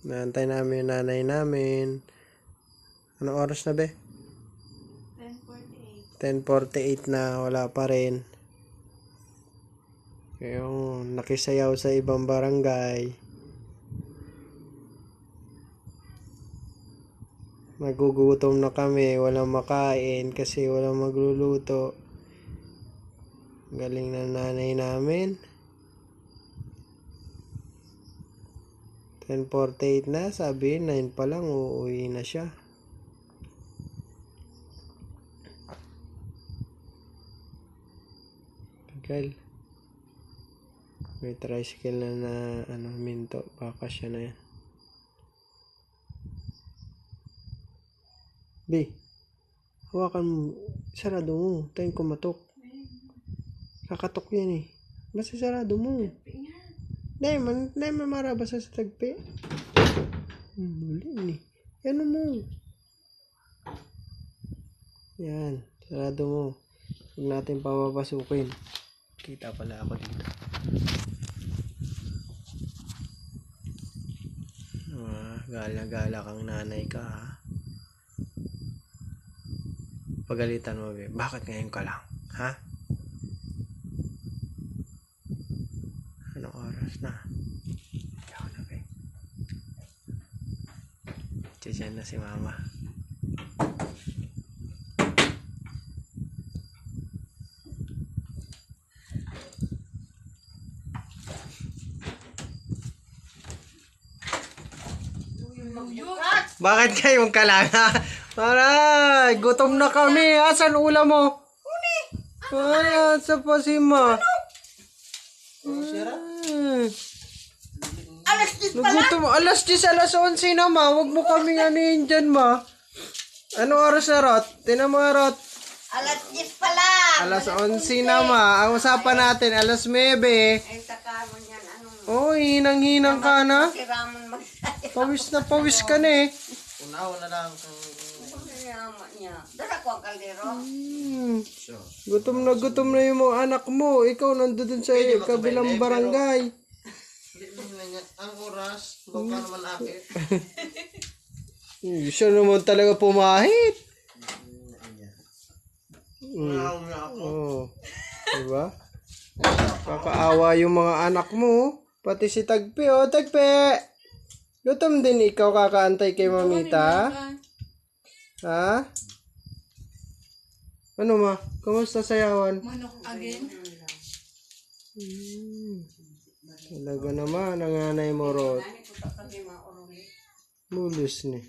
Naantay namin yung nanay namin. Anong oras na, be? 10:48 na, wala pa rin. Yung nakisayaw sa ibang barangay. Nagugutom na kami, walang makain kasi walang magluluto. Galing na nanay namin. 10:48 na, sabi 9 pa lang, uuwi na siya. Tagal. May tricycle na minto. Baka siya na yan. B, hawakan mo. Sarado mo. Tayong kumatok. Kakatok yan eh. Basta sarado mo. Dahil man marabasa sa tagpi. Muli eh. Yan mo. Yan. Sarado mo. Huwag natin papapasukin. Kita pala ako dito. Gala-gala kang nanay ka ha. Pagalitan mo, be. Bakit ngayon ka lang? Ha? Anong oras na? Ayaw na, be. Diyan na si mama. Bakit kayong kalanga? Aray, gutom na kami. Asan ulam mo? Ay, asa pa si ma? Alas 10 pala. Nagutom. Alas 10, alas 11 na ma. Huwag mo kami anin dyan ma. Anong oras na Rot? Tinan mo Rot. Alas 10 pala. Alas 11 na ma. Ang usapan natin, alas 9. Ay, saka mo yan. Anong Oh, hinang-hinang ka na. si Ramon magsayo? Pawis na pawis ka na eh. Una lang. Yaman niya. Dala ko ang kaldero. Gutom na yung mga anak mo. Ikaw nandun sa kabilang barangay. Ang oras, baka naman akit. Siya naman talaga pumahit. Unaw nga ako. Oo. Diba? Kakaawa yung mga anak mo. Pati si Tagpi. Oh, Tagpi! Gutom din ikaw kakaantay kay Mamita? Ha? Ano ma? Kumusta sayawan? Manok again? Talaga naman ang nanay mo Rod. Lulus ni.